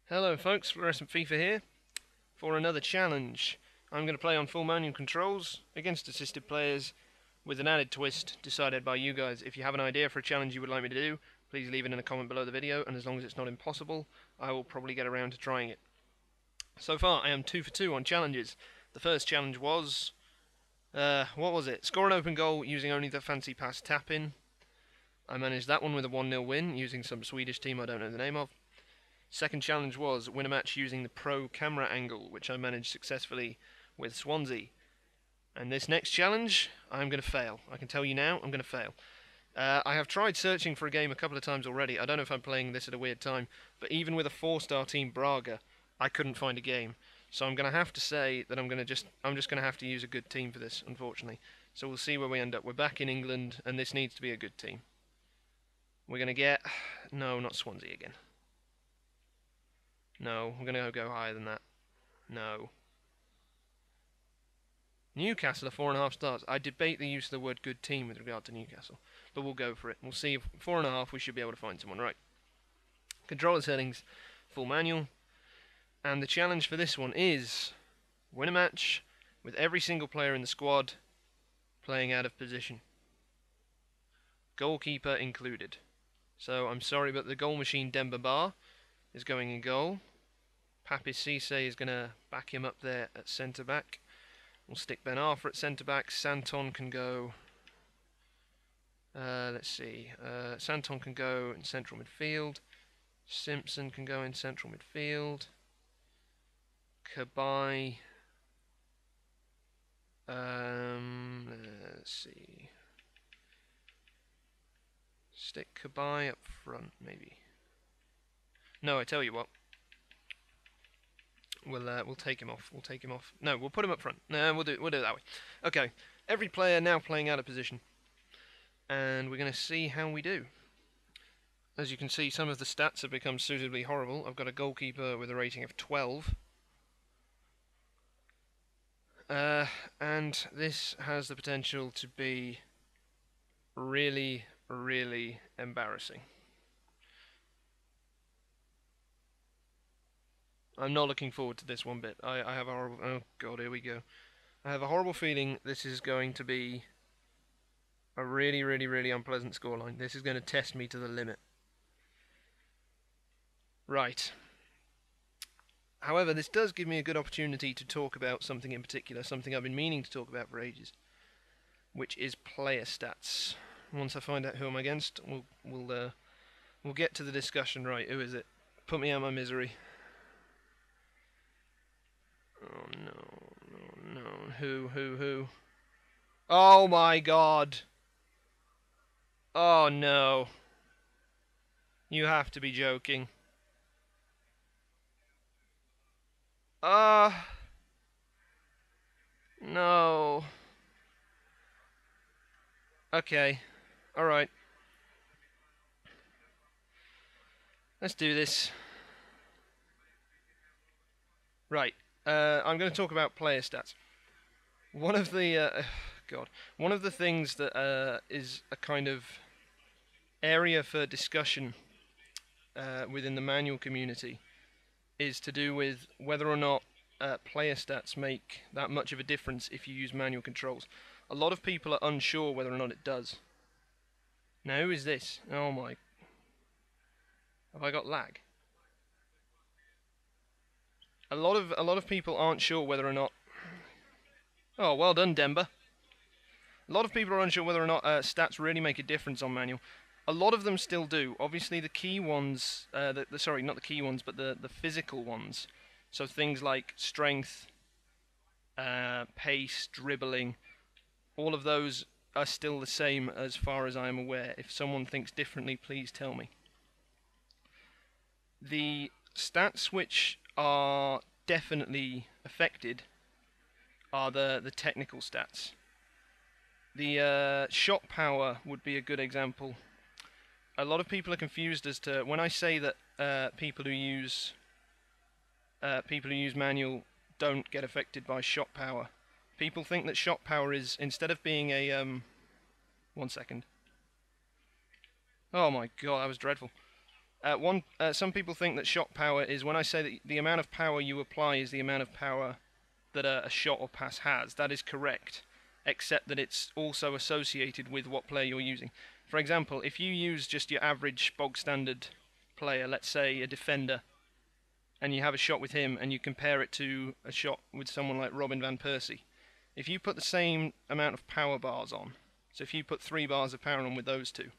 Hello folks, Fluorescent FIFA here for another challenge. I'm going to play on full manual controls against assisted players with an added twist decided by you guys. If you have an idea for a challenge you would like me to do, please leave it in a comment below the video, and as long as it's not impossible, I will probably get around to trying it. So far I am 2 for 2 on challenges. The first challenge was, what was it? Score an open goal using only the fancy pass tap-in. I managed that one with a 1-0 win using some Swedish team I don't know the name of. Second challenge was win a match using the pro camera angle, which I managed successfully with Swansea. And this next challenge, I'm going to fail. I can tell you now, I'm going to fail. I have tried searching for a game a couple of times already. I don't know if I'm playing this at a weird time, but even with a 4-star team Braga, I couldn't find a game. So I'm going to have to say that I'm just going to have to use a good team for this, unfortunately. So we'll see where we end up. We're back in England, and this needs to be a good team. We're going to get... No, not Swansea again. No, we're going to go higher than that. No. Newcastle are 4.5 stars. I debate the use of the word good team with regard to Newcastle, but we'll go for it. We'll see if 4.5 we should be able to find someone. Right. Controller settings, full manual. And the challenge for this one is win a match with every single player in the squad playing out of position. Goalkeeper included. So I'm sorry, but the goal machine Demba Ba is going in goal. Papi Cisse is going to back him up there at centre-back. We'll stick Ben Arthur at centre-back. Santon can go... let's see. Santon can go in central midfield. Simpson can go in central midfield. Cabaye... let's see. Stick Cabaye up front, maybe. No, I tell you what. We'll take him off. We'll take him off. No, we'll put him up front. No, we'll do it that way. Okay. Every player now playing out of position, and we're going to see how we do. As you can see, some of the stats have become suitably horrible. I've got a goalkeeper with a rating of 12. And this has the potential to be really, really embarrassing. I'm not looking forward to this one bit. I have a horrible... Oh god, here we go. I have a horrible feeling this is going to be a really, really, really unpleasant scoreline. This is going to test me to the limit. Right. However, this does give me a good opportunity to talk about something in particular, something I've been meaning to talk about for ages, which is player stats. Once I find out who I'm against, we'll get to the discussion. Right, who is it? Put me out of my misery. Oh no. Who? Oh my god. Oh no. You have to be joking. No. Okay. Alright. Let's do this. Right. I'm going to talk about player stats. One of the one of the things that is a kind of area for discussion within the manual community is to do with whether or not player stats make that much of a difference if you use manual controls. A lot of people are unsure whether or not it does. Now, who is this? Oh my... Have I got lag? A lot of people aren't sure whether or not... Oh, well done, Demba. A lot of people are unsure whether or not stats really make a difference on manual. A lot of them still do. Obviously, the key ones... sorry, not the key ones, but the physical ones. So things like strength, pace, dribbling, all of those are still the same as far as I am aware. If someone thinks differently, please tell me. The stats which are definitely affected are the technical stats. The shot power would be a good example. A lot of people are confused as to when I say that people who use manual don't get affected by shot power. People think that shot power is, instead of being a 1 second. Oh my god, that was dreadful. Some people think that shot power is when I say that the amount of power you apply is the amount of power that a shot or pass has. That is correct, except that it's also associated with what player you're using. For example, if you use just your average bog standard player, let's say a defender, and you have a shot with him and you compare it to a shot with someone like Robin van Persie, if you put the same amount of power bars on, so if you put 3 bars of power on with those two,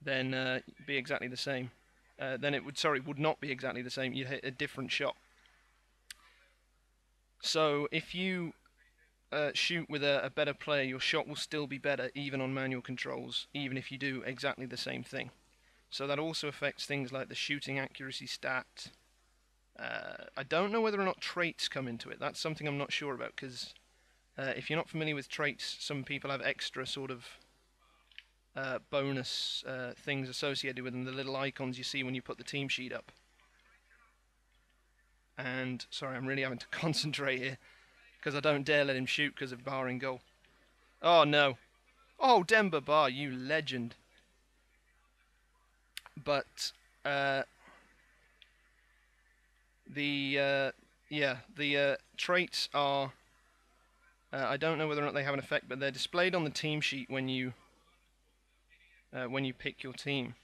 then it'd be exactly the same. Then it would not be exactly the same. You'd hit a different shot. So if you shoot with a better player, your shot will still be better even on manual controls, even if you do exactly the same thing. So that also affects things like the shooting accuracy stat. I don't know whether or not traits come into it. That's something I'm not sure about, because if you're not familiar with traits, some people have extra sort of bonus things associated with them, the little icons you see when you put the team sheet up. And, sorry, I'm really having to concentrate here, because I don't dare let him shoot because of Bar in goal. Oh, no. Oh, Demba Ba, you legend. But, the traits are... I don't know whether or not they have an effect, but they're displayed on the team sheet when you pick your team.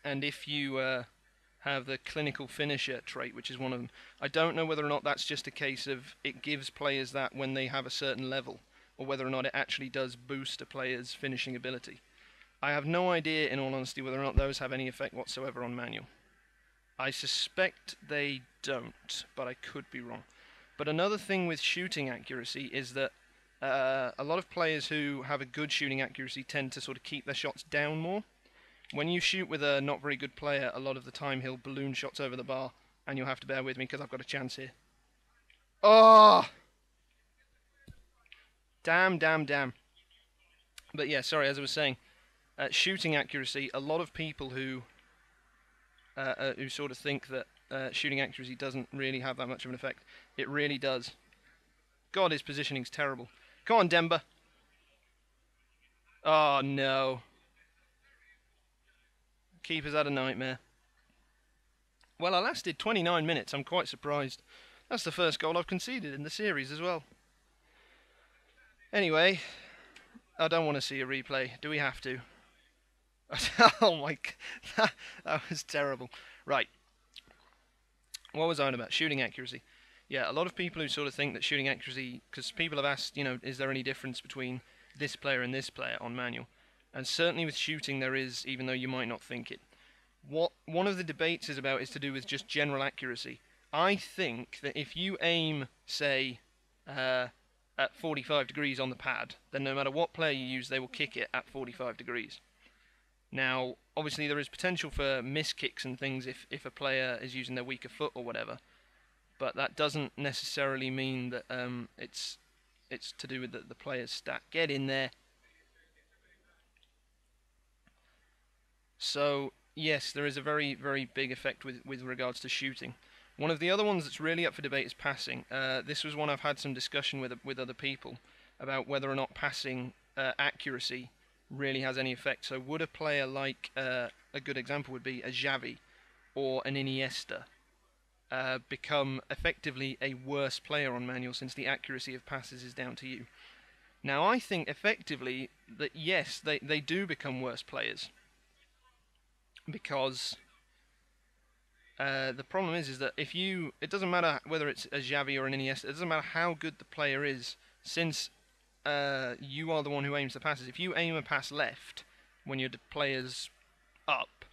And if you have the clinical finisher trait, which is one of them, I don't know whether or not that's just a case of it gives players that when they have a certain level, or whether or not it actually does boost a player's finishing ability. I have no idea, in all honesty, whether or not those have any effect whatsoever on manual. I suspect they don't, but I could be wrong. But another thing with shooting accuracy is that a lot of players who have a good shooting accuracy tend to sort of keep their shots down more. When you shoot with a not very good player, a lot of the time he'll balloon shots over the bar, and you'll have to bear with me because I've got a chance here. Oh! Damn, damn, damn. But yeah, sorry, as I was saying, shooting accuracy, a lot of people who sort of think that shooting accuracy doesn't really have that much of an effect, it really does. God, his positioning's terrible. Come on, Demba. Oh, no. Keeper's had a nightmare. Well, I lasted 29 minutes. I'm quite surprised. That's the first goal I've conceded in the series as well. Anyway, I don't want to see a replay. Do we have to? Oh my god, that was terrible. Right. What was I on about? Shooting accuracy. Yeah, a lot of people who sort of think that shooting accuracy, because people have asked, is there any difference between this player and this player on manual? And certainly with shooting there is, even though you might not think it. What one of the debates is about is to do with just general accuracy. I think that if you aim, say, at 45 degrees on the pad, then no matter what player you use, they will kick it at 45 degrees. Now, obviously there is potential for miskicks and things if a player is using their weaker foot or whatever, but that doesn't necessarily mean that it's to do with the player's stat. Get in there. So, yes, there is a very, very big effect with regards to shooting. One of the other ones that's really up for debate is passing. This was one I've had some discussion with other people about whether or not passing accuracy really has any effect. So would a player like, a good example would be a Xavi or an Iniesta, become effectively a worse player on manual since the accuracy of passes is down to you? Now I think effectively that yes, they do become worse players, because the problem is that if you, it doesn't matter whether it's a Xavi or an Iniesta, it doesn't matter how good the player is, since you are the one who aims the passes. If you aim a pass left when your player's up,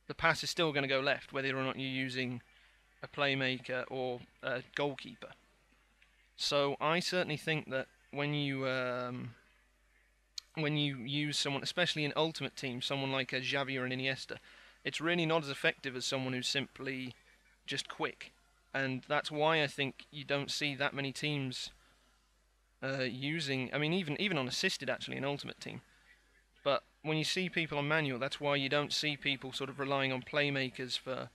the pass is still going to go left, whether or not you're using a playmaker or a goalkeeper. So I certainly think that when you use someone, especially in Ultimate Team, someone like a Xavi or an Iniesta, it's really not as effective as someone who's simply just quick. And that's why I think you don't see that many teams using, I mean, even on assisted actually in Ultimate Team. But when you see people on manual, that's why you don't see people sort of relying on playmakers for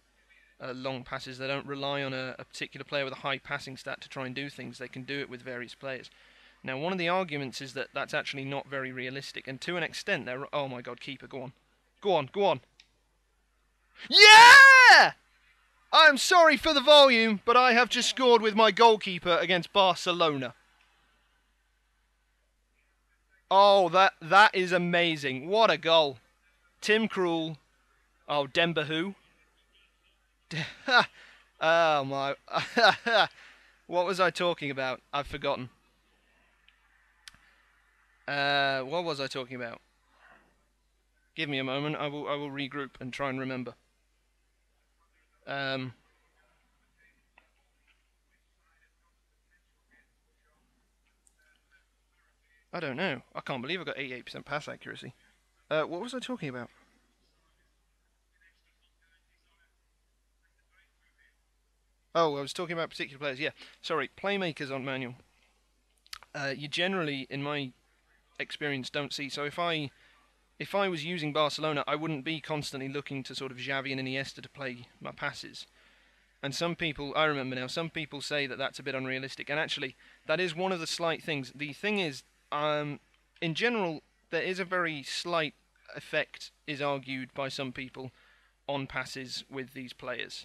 long passes. They don't rely on a particular player with a high passing stat to try and do things. They can do it with various players. Now, one of the arguments is that that's actually not very realistic, and to an extent, they're... Oh my god, keeper, go on. Go on, go on. Yeah! I'm sorry for the volume, but I have just scored with my goalkeeper against Barcelona. Oh, that is amazing. What a goal. Tim Krul. Oh, Demba who? Oh, my. What was I talking about? I've forgotten. What was I talking about? Give me a moment. I will regroup and try and remember. I don't know. I can't believe I got 88% pass accuracy. What was I talking about? Oh, I was talking about particular players. Yeah, sorry. Playmakers on manual. You generally, in my experience, don't see. So if I was using Barcelona, I wouldn't be constantly looking to sort of Xavi and Iniesta to play my passes. And some people, I remember now, some people say that that's a bit unrealistic. And actually, that is one of the slight things. The thing is, in general, there is a very slight effect, is argued by some people, on passes with these players.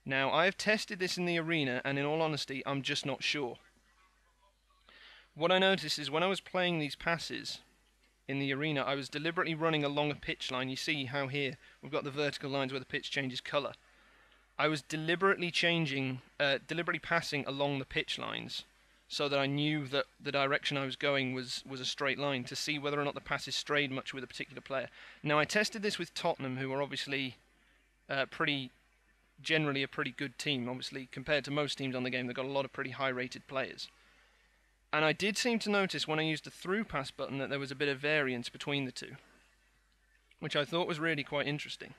Now, I have tested this in the arena, and in all honesty, I'm just not sure. What I noticed is when I was playing these passes in the arena, I was deliberately running along a pitch line. You see how here we've got the vertical lines where the pitch changes colour. I was deliberately deliberately passing along the pitch lines so that I knew that the direction I was going was a straight line to see whether or not the passes strayed much with a particular player. Now, I tested this with Tottenham, who are obviously generally a pretty good team. Obviously, compared to most teams on the game, they've got a lot of pretty high-rated players. And I did seem to notice when I used the through pass button that there was a bit of variance between the two, which I thought was really quite interesting.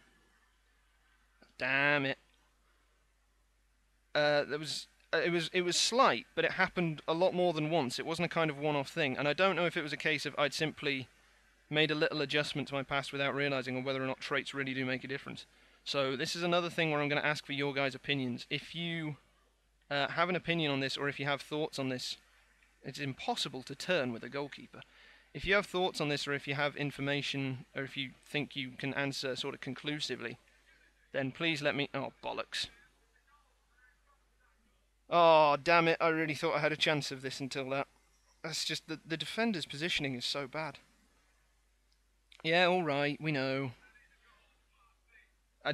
Damn it. It was slight, but it happened a lot more than once. It wasn't a kind of one-off thing, and I don't know if it was a case of I'd simply made a little adjustment to my pass without realizing, or whether or not traits really do make a difference. So this is another thing where I'm going to ask for your guys' opinions. If you have an opinion on this, or if you have thoughts on this, it's impossible to turn with a goalkeeper. If you have thoughts on this, or if you have information, or if you think you can answer sort of conclusively, then please let me... Oh, bollocks. Oh, damn it, I really thought I had a chance of this until that. That's just... The defender's positioning is so bad. Yeah, alright, we know.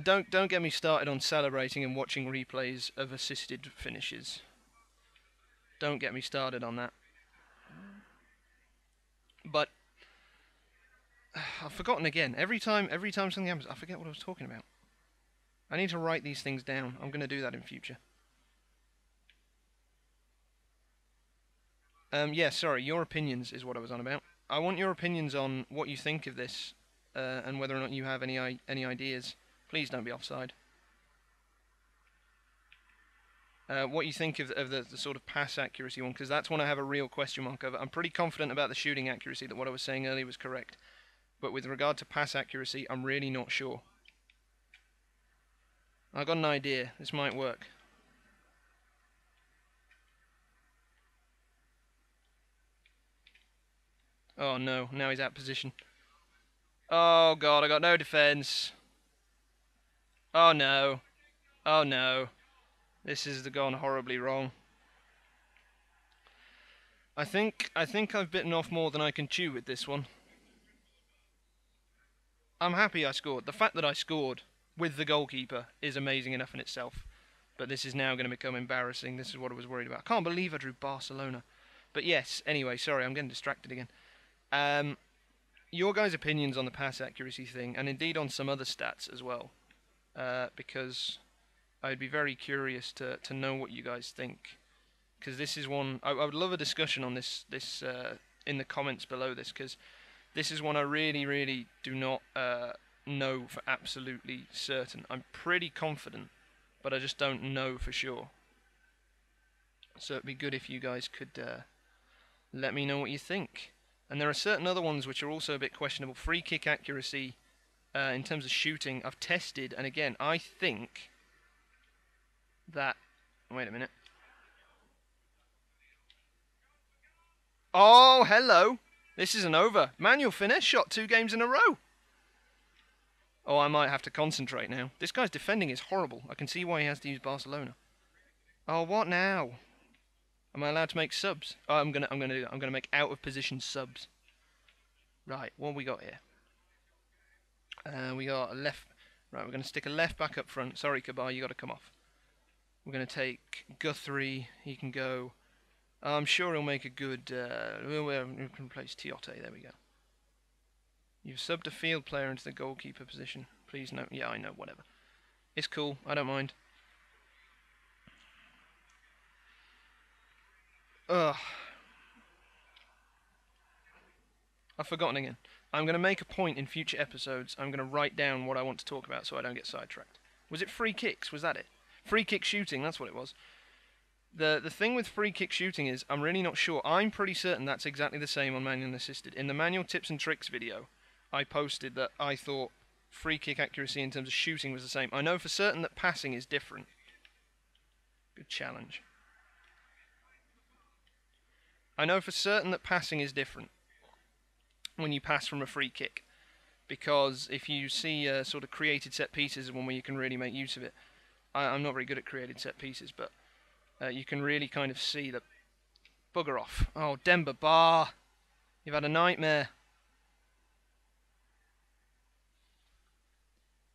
Don't get me started on celebrating and watching replays of assisted finishes. Don't get me started on that. But I've forgotten again. Every time something happens, I forget what I was talking about. I need to write these things down. I'm going to do that in future. Yeah, sorry. Your opinions is what I was on about. I want your opinions on what you think of this, and whether or not you have any ideas. Please don't be offside. What you think of the sort of pass accuracy one, because that's one I have a real question mark over. I'm pretty confident about the shooting accuracy, that what I was saying earlier was correct. But with regard to pass accuracy, I'm really not sure. I got an idea. This might work. Oh no, now he's out position. Oh god, I got no defense. Oh no. Oh no. This has gone horribly wrong. I think I've bitten off more than I can chew with this one. I'm happy I scored. The fact that I scored with the goalkeeper is amazing enough in itself. But this is now going to become embarrassing. This is what I was worried about. I can't believe I drew Barcelona. But yes, anyway, sorry, I'm getting distracted again. Your guys' opinions on the pass accuracy thing, and indeed on some other stats as well. Because I'd be very curious to know what you guys think. Because this is one... I would love a discussion on this in the comments below this, because this is one I really, really do not know for absolutely certain. I'm pretty confident, but I just don't know for sure. So it'd be good if you guys could let me know what you think. And there are certain other ones which are also a bit questionable. Free kick accuracy, in terms of shooting, I've tested, and again, I think that... Wait a minute. Oh, hello! This isn't over. Manual finish, shot 2 games in a row. Oh, I might have to concentrate now. This guy's defending is horrible. I can see why he has to use Barcelona. Oh, what now? Am I allowed to make subs? Oh, I'm gonna do that. I'm gonna make out of position subs. Right, what have we got here? We got a left. Right, we're gonna stick a left back up front. Sorry, Kabar, you got to come off. We're gonna take Guthrie. He can go. I'm sure he'll make a good. We can replace Tiote. There we go. You've subbed a field player into the goalkeeper position. Please no. Yeah, I know. Whatever. It's cool. I don't mind. Ugh. I've forgotten again. I'm going to make a point in future episodes. I'm going to write down what I want to talk about so I don't get sidetracked. Was it free kicks? Was that it? Free kick shooting, that's what it was. The thing with free kick shooting is, I'm really not sure. I'm pretty certain that's exactly the same on manual and assisted. In the manual tips and tricks video, I posted that I thought free kick accuracy in terms of shooting was the same. I know for certain that passing is different. Good challenge. I know for certain that passing is different when you pass from a free kick. Because if you see sort of created set pieces, one where you can really make use of it. I'm not very good at created set pieces, but you can really kind of see the bugger off. Oh, Demba Ba, you've had a nightmare.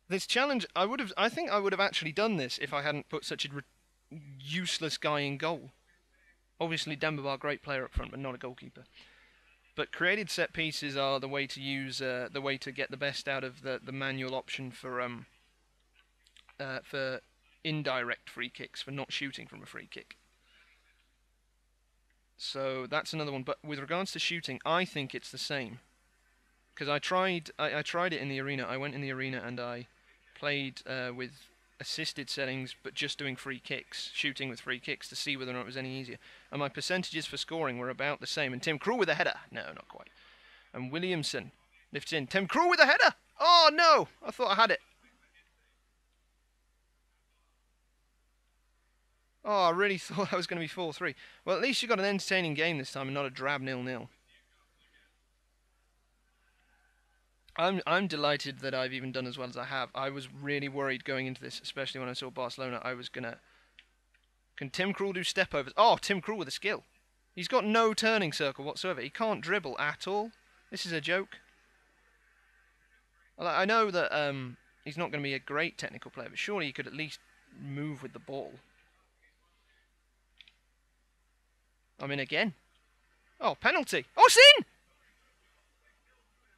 This challenge, I think I would have actually done this if I hadn't put such a useless guy in goal. Obviously, Demba Ba, great player up front, but not a goalkeeper. But created set pieces are the way to use, the way to get the best out of the manual option for indirect free kicks, for not shooting from a free kick. So that's another one. But with regards to shooting, I think it's the same. Because I tried it in the arena. I went in the arena and I played with assisted settings, but just doing free kicks, shooting with free kicks to see whether or not it was any easier. And my percentages for scoring were about the same. And Tim Krul with a header. No, not quite. And Williamson lifts in. Tim Krul with a header! Oh, no! I thought I had it. Oh, I really thought that was going to be 4-3. Well, at least you got an entertaining game this time and not a drab 0-0. I'm delighted that I've even done as well as I have. I was really worried going into this, especially when I saw Barcelona. I was going to... Can Tim Krul do step-overs? Oh, Tim Krul with a skill. He's got no turning circle whatsoever. He can't dribble at all. This is a joke. Well, I know that he's not going to be a great technical player, but surely he could at least move with the ball. I'm in again. Oh, penalty. Oh, it's in!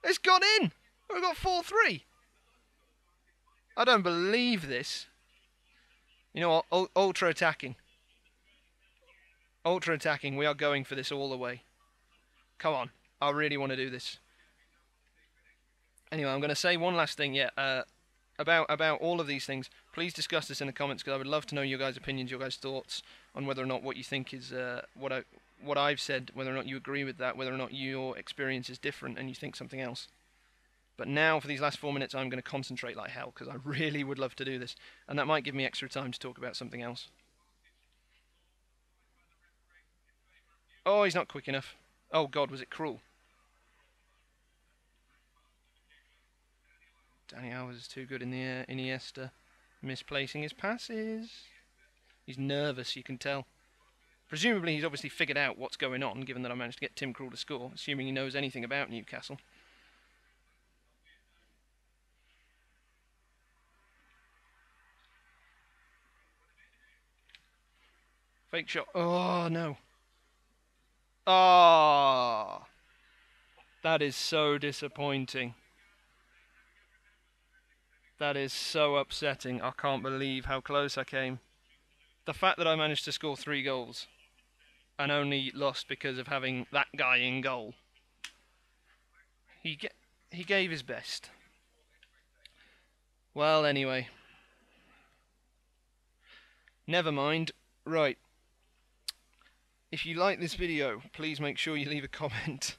It's gone in! We've got 4-3. I don't believe this. You know what? Ultra attacking. Ultra attacking. We are going for this all the way. Come on. I really want to do this. Anyway, I'm going to say one last thing. Yeah, about all of these things. Please discuss this in the comments because I would love to know your guys' opinions, your guys' thoughts on whether or not what you think is what I've said, whether or not you agree with that, whether or not your experience is different and you think something else. But now, for these last 4 minutes, I'm going to concentrate like hell, because I really would love to do this. And that might give me extra time to talk about something else. Oh, he's not quick enough. Oh, God, was it Krul? Danny Alves is too good in the air. Iniesta misplacing his passes. He's nervous, you can tell. Presumably, he's obviously figured out what's going on, given that I managed to get Tim Krul to score, assuming he knows anything about Newcastle. Fake shot. Oh, no. Oh, that is so disappointing. That is so upsetting. I can't believe how close I came. The fact that I managed to score 3 goals and only lost because of having that guy in goal. He gave his best. Well, anyway. Never mind. Right. If you like this video, please make sure you leave a comment.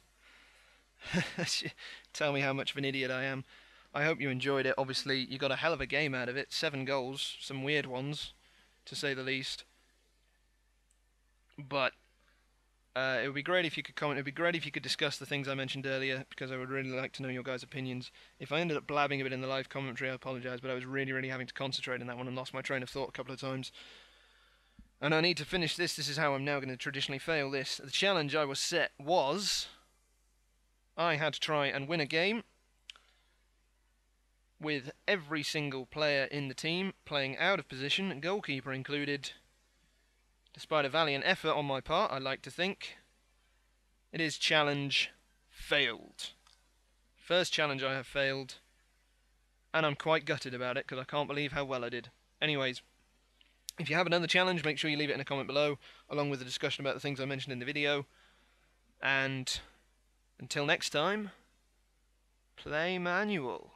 Tell me how much of an idiot I am. I hope you enjoyed it. Obviously, you got a hell of a game out of it. 7 goals. Some weird ones, to say the least. But It would be great if you could comment. It would be great if you could discuss the things I mentioned earlier, because I would really like to know your guys' opinions. If I ended up blabbing a bit in the live commentary, I apologise, but I was really having to concentrate on that one and lost my train of thought a couple of times. And I need to finish this. This is how I'm now going to traditionally fail this. The challenge I was set was I had to try and win a game with every single player in the team playing out of position, goalkeeper included. Despite a valiant effort on my part, I like to think, it is challenge failed. First challenge I have failed, and I'm quite gutted about it because I can't believe how well I did. Anyways, if you have another challenge, make sure you leave it in a comment below, along with a discussion about the things I mentioned in the video. And until next time, play manual.